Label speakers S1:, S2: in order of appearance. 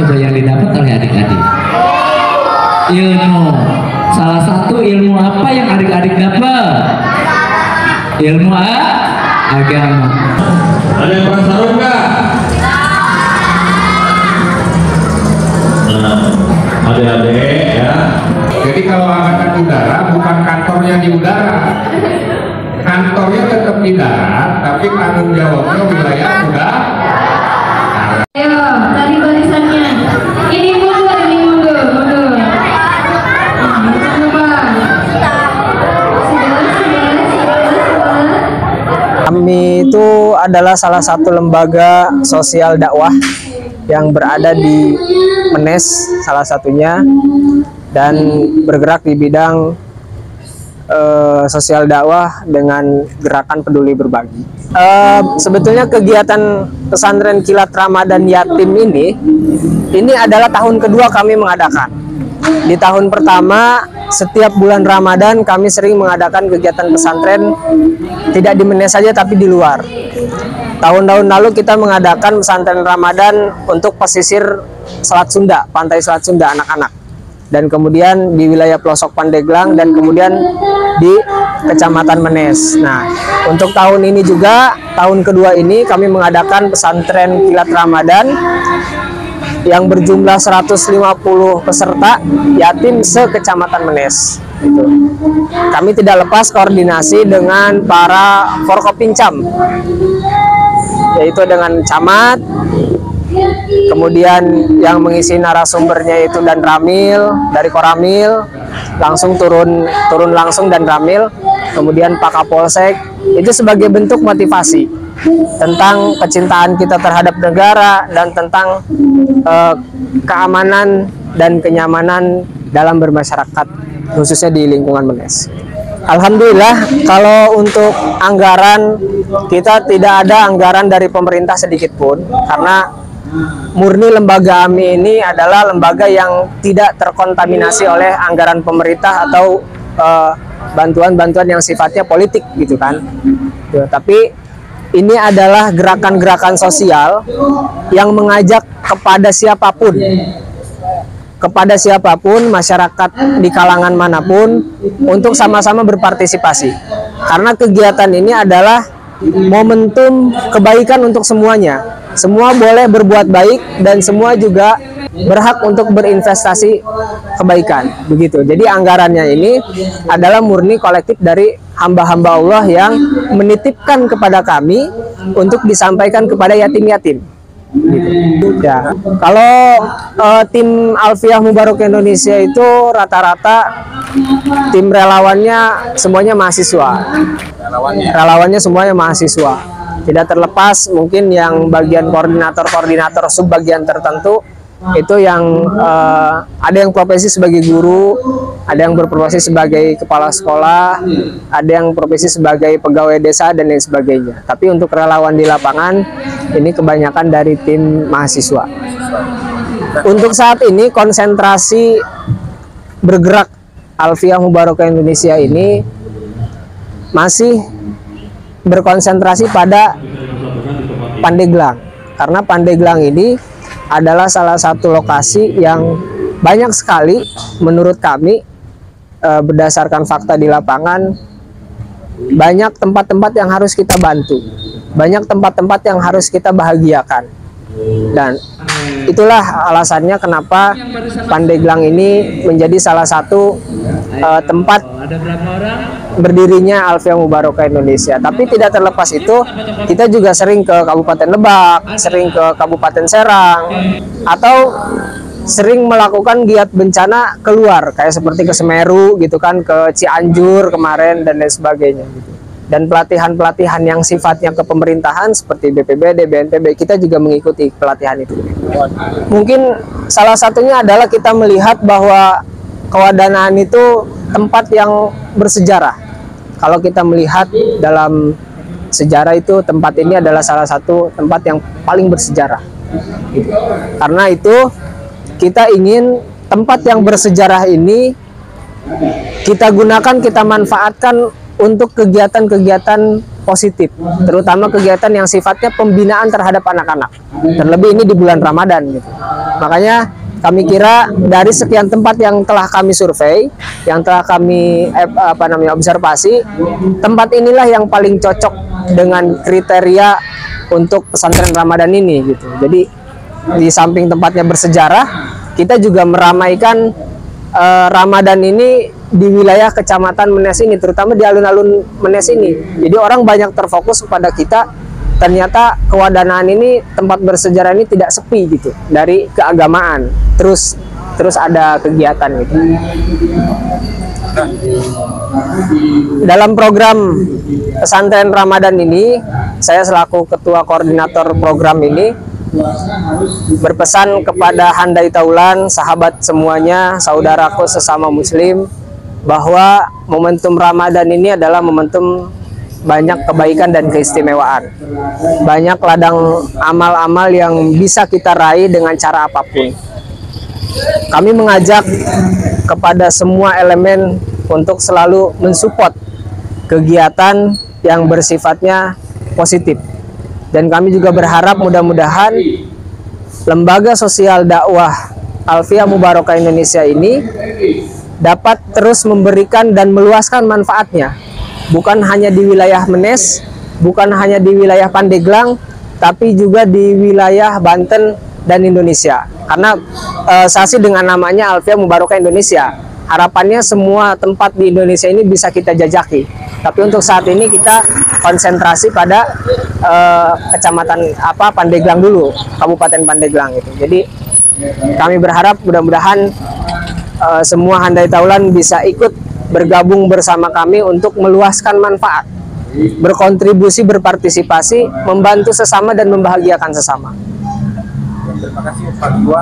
S1: coba yang didapat oleh adik-adik? Ilmu. Salah satu ilmu apa yang adik-adik dapat? Ilmu agama.
S2: Ada yang penasaran nggak? Adik-adik ya.
S3: Jadi kalau angkatan udara bukan kantornya di udara, kantornya tetap di darat, tapi tanggung jawabnya wilayah udara.
S4: Ayo, tadi barisannya. Ini mundur, mundur.
S5: Kami itu adalah salah satu lembaga sosial dakwah yang berada di Menes salah satunya, dan bergerak di bidang sosial dakwah dengan gerakan peduli berbagi. Sebetulnya kegiatan pesantren Kilat Ramadan Yatim ini adalah tahun kedua kami mengadakan. Di tahun pertama, setiap bulan Ramadan kami sering mengadakan kegiatan pesantren, tidak di Menes saja tapi di luar. Tahun-tahun lalu kita mengadakan pesantren Ramadan untuk pesisir Selat Sunda, pantai Selat Sunda anak-anak. Dan kemudian di wilayah pelosok Pandeglang, dan kemudian di Kecamatan Menes. Nah, untuk tahun ini juga, tahun kedua ini kami mengadakan pesantren Kilat Ramadan yang berjumlah 150 peserta yatim se-Kecamatan Menes. Gitu. Kami tidak lepas koordinasi dengan para Forkopincam, yaitu dengan camat, kemudian yang mengisi narasumbernya itu dan Ramil, dari Koramil langsung turun langsung dan Ramil, kemudian Pak Kapolsek, itu sebagai bentuk motivasi tentang kecintaan kita terhadap negara dan tentang keamanan dan kenyamanan dalam bermasyarakat, khususnya di lingkungan Menes. Alhamdulillah, kalau untuk anggaran, kita tidak ada anggaran dari pemerintah sedikit pun, karena murni lembaga AMI ini adalah lembaga yang tidak terkontaminasi oleh anggaran pemerintah atau bantuan-bantuan yang sifatnya politik gitu kan. Tapi ini adalah gerakan-gerakan sosial yang mengajak kepada siapapun, masyarakat di kalangan manapun, untuk sama-sama berpartisipasi. Karena kegiatan ini adalah momentum kebaikan untuk semuanya. Semua boleh berbuat baik dan semua juga berhak untuk berinvestasi kebaikan, begitu. Jadi anggarannya ini adalah murni kolektif dari hamba-hamba Allah yang menitipkan kepada kami untuk disampaikan kepada yatim-yatim. Gitu. Ya. Kalau tim Alfiah Mubarak Indonesia itu rata-rata tim relawannya semuanya mahasiswa. Relawannya semuanya mahasiswa. Tidak terlepas mungkin yang bagian koordinator subbagian tertentu itu yang ada yang profesi sebagai guru, ada yang berprofesi sebagai kepala sekolah, ada yang profesi sebagai pegawai desa dan lain sebagainya. Tapi untuk relawan di lapangan ini kebanyakan dari tim mahasiswa. Untuk saat ini konsentrasi bergerak Alfiah Mubarak Indonesia ini masih berkonsentrasi pada Pandeglang, karena Pandeglang ini adalah salah satu lokasi yang banyak sekali menurut kami, berdasarkan fakta di lapangan, banyak tempat-tempat yang harus kita bantu, banyak tempat-tempat yang harus kita bahagiakan. Dan itulah alasannya kenapa Pandeglang ini menjadi salah satu tempat berdirinya Alfiah Mubarak Indonesia. Tapi tidak terlepas itu, kita juga sering ke Kabupaten Lebak, sering ke Kabupaten Serang, atau sering melakukan giat bencana keluar, kayak seperti ke Semeru gitu kan, ke Cianjur kemarin dan lain sebagainya gitu. Dan pelatihan-pelatihan yang sifatnya kepemerintahan seperti BPBD, BNPB, kita juga mengikuti pelatihan itu. Mungkin salah satunya adalah kita melihat bahwa Kewadanaan itu tempat yang bersejarah. Kalau kita melihat dalam sejarah itu, tempat ini adalah salah satu tempat yang paling bersejarah. Karena itu kita ingin tempat yang bersejarah ini kita gunakan, kita manfaatkan untuk kegiatan-kegiatan positif, terutama kegiatan yang sifatnya pembinaan terhadap anak-anak. Terlebih ini di bulan Ramadan gitu. Makanya kami kira dari sekian tempat yang telah kami survei, yang telah kami observasi, tempat inilah yang paling cocok dengan kriteria untuk pesantren Ramadan ini gitu. Jadi di samping tempatnya bersejarah, kita juga meramaikan Ramadan ini di wilayah Kecamatan Menes ini, terutama di alun-alun Menes ini. Jadi orang banyak terfokus kepada kita. Ternyata kewadanaan ini, tempat bersejarah ini tidak sepi gitu dari keagamaan. Terus ada kegiatan gitu. Dalam program pesantren Ramadan ini, saya selaku ketua koordinator program ini berpesan kepada handai taulan, sahabat semuanya, saudaraku sesama muslim, bahwa momentum Ramadan ini adalah momentum banyak kebaikan dan keistimewaan. Banyak ladang amal-amal yang bisa kita raih dengan cara apapun. Kami mengajak kepada semua elemen untuk selalu mensupport kegiatan yang bersifatnya positif. Dan kami juga berharap mudah-mudahan lembaga sosial dakwah Alfiyah Mubarakah Indonesia ini dapat terus memberikan dan meluaskan manfaatnya. Bukan hanya di wilayah Menes, bukan hanya di wilayah Pandeglang, tapi juga di wilayah Banten dan Indonesia. Karena sasi dengan namanya Alfiyah Mubarakah Indonesia, harapannya semua tempat di Indonesia ini bisa kita jajaki. Tapi untuk saat ini kita konsentrasi pada kecamatan Pandeglang dulu, Kabupaten Pandeglang itu. Jadi kami berharap mudah-mudahan semua handai taulan bisa ikut bergabung bersama kami untuk meluaskan manfaat, berkontribusi, berpartisipasi, membantu sesama dan membahagiakan sesama.
S3: Terima kasih Pak Ketua.